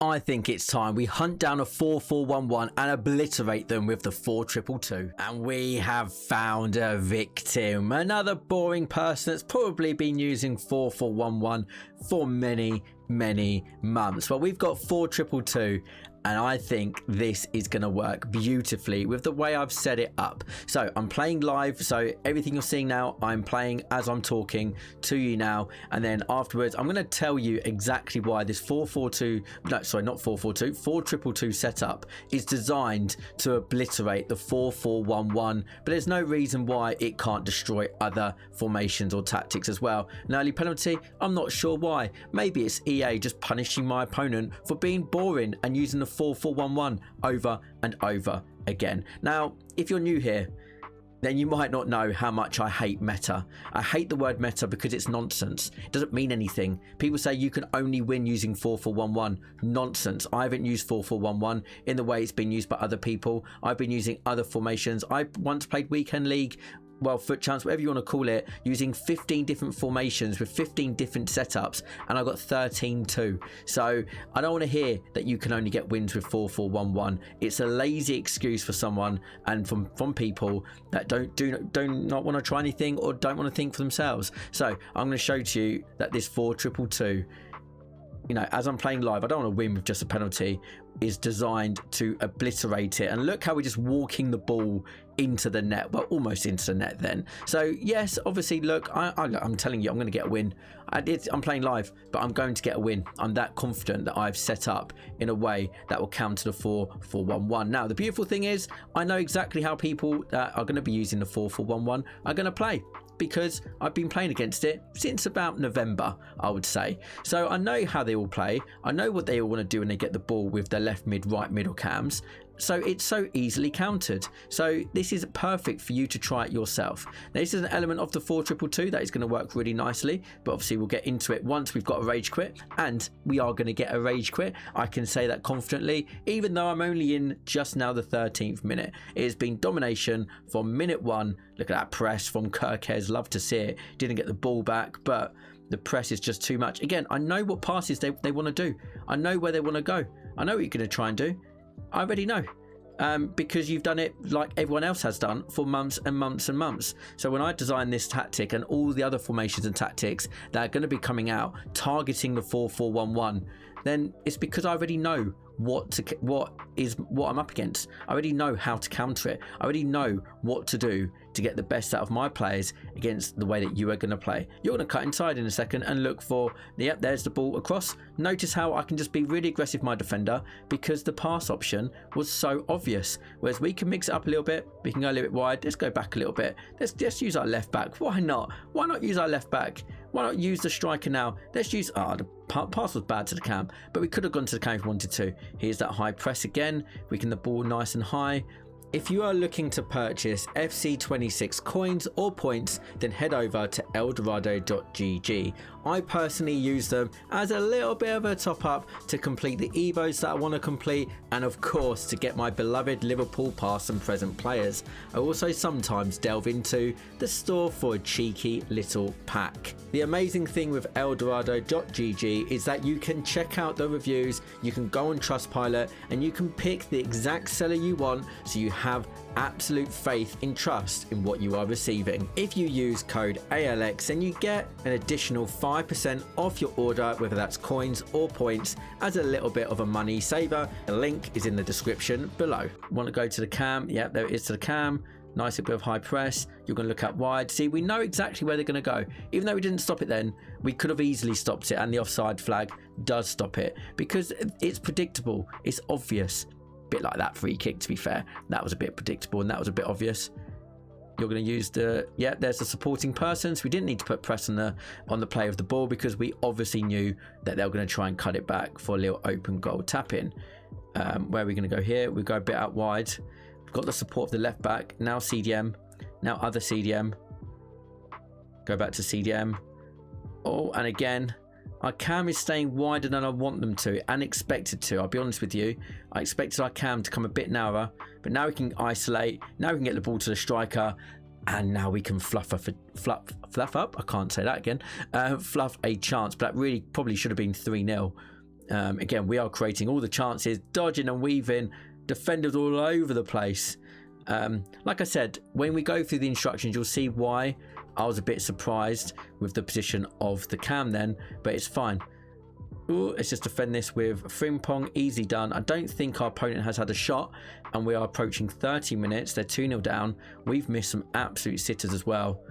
I think it's time we hunt down a 4-4-1-1 and obliterate them with the 4-2-2. And we have found a victim. Another boring person that's probably been using 4-4-1-1 for many months. Well, we've got 4-2-2. And I think this is going to work beautifully with the way I've set it up. So I'm playing live. So everything you're seeing now, I'm playing as I'm talking to you now. And then afterwards, I'm going to tell you exactly why this 4-4-2, no, sorry, not 4-4-2, 4-2-2 setup is designed to obliterate the 4-4-1-1. But there's no reason why it can't destroy other formations or tactics as well. An early penalty, I'm not sure why. Maybe it's EA just punishing my opponent for being boring and using the 4-4-1-1 over and over again. Now, if you're new here, then you might not know how much I hate meta. I hate the word meta because it's nonsense. It doesn't mean anything. People say you can only win using 4-4-1-1. Nonsense. I haven't used 4-4-1-1 in the way it's been used by other people. I've been using other formations. I once played Weekend League, well, foot chance, whatever you want to call it, using 15 different formations with 15 different setups, and I got 13-2. So I don't want to hear that you can only get wins with 4-4-1-1. It's a lazy excuse for someone and from people that don't not want to try anything or don't want to think for themselves. So I'm going to show to you that this 4-2-2, you know, as I'm playing live, I don't want to win with just a penalty, is designed to obliterate it. And look how we're just walking the ball into the net, well, almost into the net then. So yes, obviously, look, I'm telling you, I'm going to get a win. I'm playing live, but I'm going to get a win. I'm that confident that I've set up in a way that will counter the 4-4-1-1. Now, the beautiful thing is, I know exactly how people that are going to be using the 4-4-1-1 are going to play, because I've been playing against it since about November, I would say. So I know how they all play. I know what they all want to do when they get the ball with their left mid, right middle cams. So it's so easily countered. So this is perfect for you to try it yourself. Now, this is an element of the 4-2-2 that is going to work really nicely, but obviously we'll get into it once we've got a rage quit, and we are going to get a rage quit. I can say that confidently, even though I'm only in just now the 13th minute. It has been domination from minute one. Look at that press from Kirkes. Love to see it. Didn't get the ball back, but the press is just too much. Again, I know what passes they want to do. I know where they want to go. I know what you're going to try and do. I already know, because you've done it like everyone else has done for months and months and months. So when I design this tactic and all the other formations and tactics that are going to be coming out targeting the 4-4-1-1, then it's because I already know what I'm up against. I already know how to counter it. I already know what to do to get the best out of my players against the way that you are going to play. You're going to cut inside in a second and look for, yep, there's the ball across. Notice how I can just be really aggressive, my defender, because the pass option was so obvious. Whereas we can mix it up a little bit. We can go a little bit wide. Let's go back a little bit. Let's just use our left back. Why not? Why not use our left back? Why not use the striker now? Let's use, the pass was bad to the cam, but we could have gone to the cam if we wanted to. Here's that high press again. We can the ball nice and high. If you are looking to purchase FC26 coins or points, then head over to eldorado.gg. I personally use them as a little bit of a top up to complete the Evos that I want to complete, and of course to get my beloved Liverpool past and present players. I also sometimes delve into the store for a cheeky little pack. The amazing thing with eldorado.gg is that you can check out the reviews, you can go on Trustpilot, and you can pick the exact seller you want, so you have absolute faith and trust in what you are receiving. If you use code ALX, then you get an additional 5% off your order, whether that's coins or points, as a little bit of a money saver. The link is in the description below. Want to go to the cam? Yeah, there it is to the cam. Nice bit of high press. You're going to look out wide. See, we know exactly where they're going to go. Even though we didn't stop it then, we could have easily stopped it, and the offside flag does stop it because it's predictable. It's obvious. Bit like that free kick, to be fair. That was a bit predictable and that was a bit obvious. You're going to use there's the supporting persons. We didn't need to put press on the play of the ball because we obviously knew that they were going to try and cut it back for a little open goal tap in. Where are we going to go here? We go a bit out wide. We've got the support of the left back. Now CDM. Now other CDM. Go back to CDM. Oh, and again, our cam is staying wider than I want them to and expected to. I'll be honest with you. I expected our cam to come a bit narrower, but now we can isolate. Now we can get the ball to the striker, and now we can fluff up. I can't say that again. Fluff a chance, but that really probably should have been 3-0. Again, we are creating all the chances, dodging and weaving, defenders all over the place. Like I said, when we go through the instructions, you'll see why I was a bit surprised with the position of the cam then, but it's fine. Ooh, let's just defend this with Frimpong, easy done. I don't think our opponent has had a shot, and we are approaching 30 minutes. They're 2-0 down. We've missed some absolute sitters as well,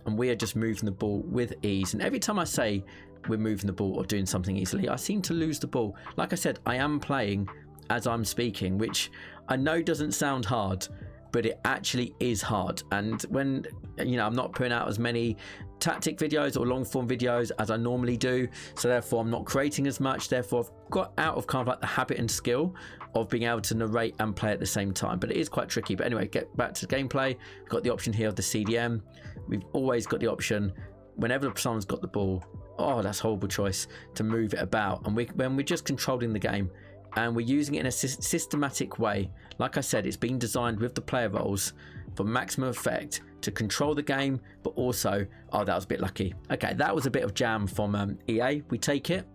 and we are just moving the ball with ease. And every time I say we're moving the ball or doing something easily, I seem to lose the ball. Like I said, I am playing as I'm speaking, which I know doesn't sound hard, but it actually is hard. And when, you know, I'm not putting out as many tactic videos or long form videos as I normally do, so therefore I'm not creating as much, therefore I've got out of kind of like the habit and skill of being able to narrate and play at the same time. But it is quite tricky. But anyway, get back to the gameplay. We've got the option here of the CDM. We've always got the option whenever someone's got the ball, oh, that's a horrible choice, to move it about. And when we're just controlling the game and we're using it in a systematic way, like I said, it's been designed with the player roles for maximum effect to control the game, but also, oh, that was a bit lucky. Okay, that was a bit of jam from EA. We take it.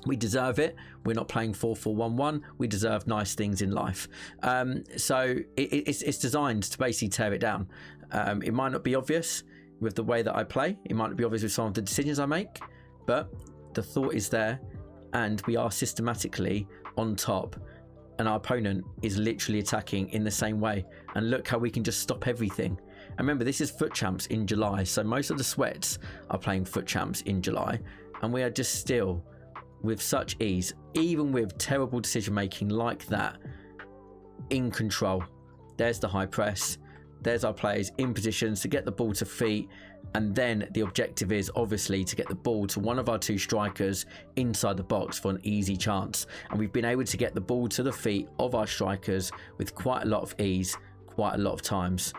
We deserve it. We're not playing 4-4-1-1. We deserve nice things in life. So it's designed to basically tear it down. It might not be obvious with the way that I play. It might not be obvious with some of the decisions I make, but the thought is there, and we are systematically on top, and our opponent is literally attacking in the same way. And look how we can just stop everything. And remember, this is FUT Champs in July, so most of the sweats are playing FUT Champs in July, and we are just still with such ease, even with terrible decision making like that, in control. There's the high press. There's our players in positions to get the ball to feet, and then the objective is obviously to get the ball to one of our two strikers inside the box for an easy chance. And we've been able to get the ball to the feet of our strikers with quite a lot of ease, quite a lot of times.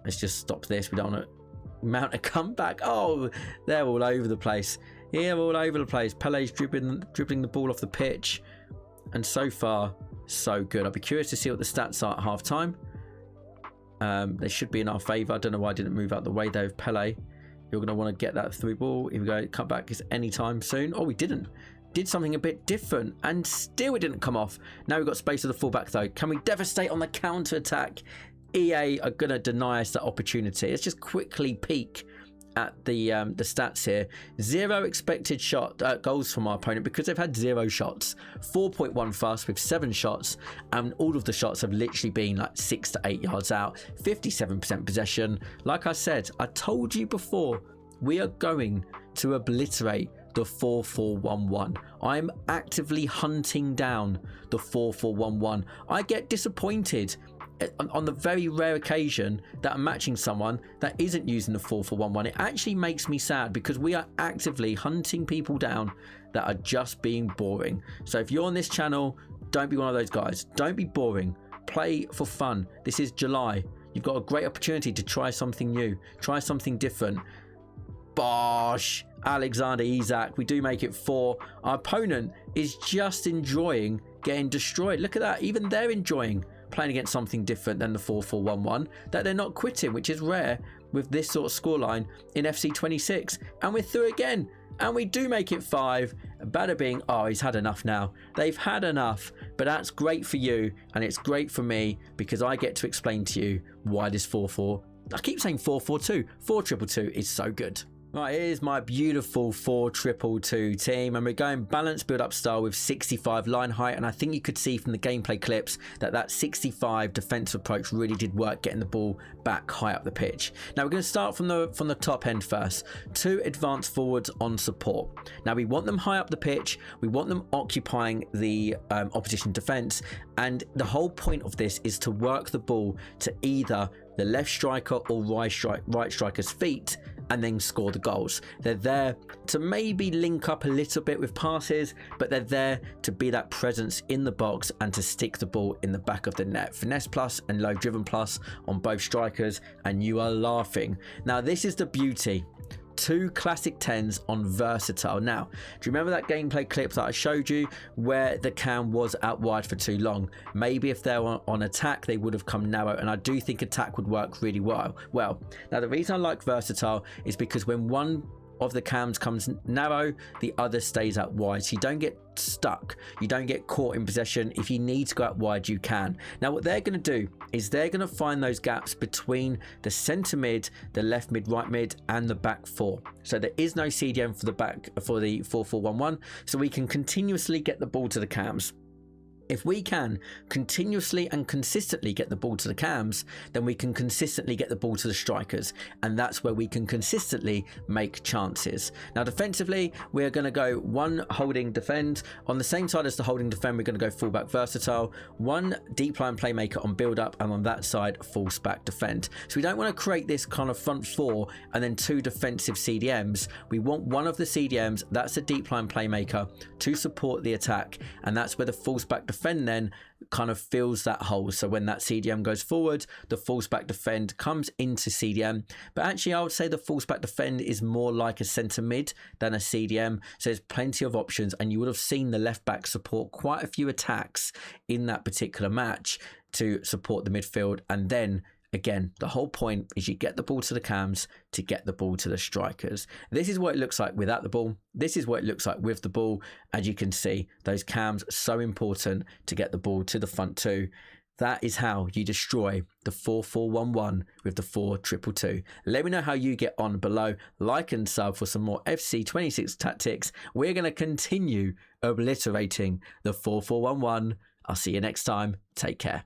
Let's just stop this. We don't want to mount a comeback. Oh, they're all over the place. Yeah, all over the place. Pele's dribbling the ball off the pitch, and so far so good. I'll be curious to see what the stats are at half time. They should be in our favour. I don't know why I didn't move out the way though. Pele, you're going to want to get that through ball. Here we go. Cut back is anytime soon. Oh, we didn't. Did something a bit different, and still it didn't come off. Now we've got space to the fullback though. Can we devastate on the counter attack? EA are going to deny us that opportunity. Let's just quickly peek at the stats here. 0 expected goals from our opponent because they've had 0 shots. 4.1 fast with 7 shots, and all of the shots have literally been like 6 to 8 yards out. 57% possession. Like I said, I told you before, we are going to obliterate the 4-4-1-1. I'm actively hunting down the 4-4-1-1. I get disappointed on the very rare occasion that I'm matching someone that isn't using the 4-4-1-1. It actually makes me sad because we are actively hunting people down that are just being boring. So if you're on this channel, don't be one of those guys. Don't be boring. Play for fun. This is July. You've got a great opportunity to try something new, try something different. Bosh, Alexander Isak, we do make it 4. Our opponent is just enjoying getting destroyed. Look at that. Even they're enjoying playing against something different than the 4-4-1-1, that they're not quitting, which is rare with this sort of scoreline in FC 26. And we're through again, and we do make it 5. Bada bing. Oh, he's had enough now. They've had enough, but that's great for you, and it's great for me because I get to explain to you why this 4-4, I keep saying 4-4-2, 4-2-2 is so good. Right, here's my beautiful 4-2-2 team, and we're going balanced build-up style with 65 line height, and I think you could see from the gameplay clips that 65 defensive approach really did work, getting the ball back high up the pitch. Now we're going to start from the top end first. 2 advanced forwards on support. Now we want them high up the pitch, we want them occupying the opposition defense, and the whole point of this is to work the ball to either the left striker or right striker's feet and then score the goals. They're there to maybe link up a little bit with passes, but they're there to be that presence in the box and to stick the ball in the back of the net. Finesse plus and low driven plus on both strikers, and you are laughing. Now this is the beauty. 2 classic 10s on versatile. Now, do you remember that gameplay clip that I showed you where the cam was out wide for too long? Maybe if they were on attack, they would have come narrow, and I do think attack would work really well. Now, the reason I like versatile is because when one of the cams comes narrow, the other stays out wide. So you don't get stuck, you don't get caught in possession. If you need to go out wide, you can. Now what they're going to do is they're going to find those gaps between the centre mid, the left mid, right mid, and the back four. So there is no CDM for the back for the 4-4-1-1, so we can continuously get the ball to the cams. If we can continuously and consistently get the ball to the cams, then we can consistently get the ball to the strikers, and that's where we can consistently make chances. Now defensively, we're going to go one holding defend. On the same side as the holding defend, we're going to go fullback versatile, one deep line playmaker on build up, and on that side full back defend. So we don't want to create this kind of front four and then two defensive CDMs. We want one of the CDMs, that's a deep line playmaker, to support the attack, and that's where the full back defend then kind of fills that hole. So when that CDM goes forward, the false back defend comes into CDM. But actually I would say the false back defend is more like a centre mid than a CDM. So there's plenty of options, and you would have seen the left back support quite a few attacks in that particular match to support the midfield. And then again, the whole point is you get the ball to the cams to get the ball to the strikers. This is what it looks like without the ball. This is what it looks like with the ball. As you can see, those cams are so important to get the ball to the front two. That is how you destroy the 4-4-1-1 with the 4-2-2-2. Let me know how you get on below. Like and sub for some more FC26 tactics. We're going to continue obliterating the 4-4-1-1. I'll see you next time. Take care.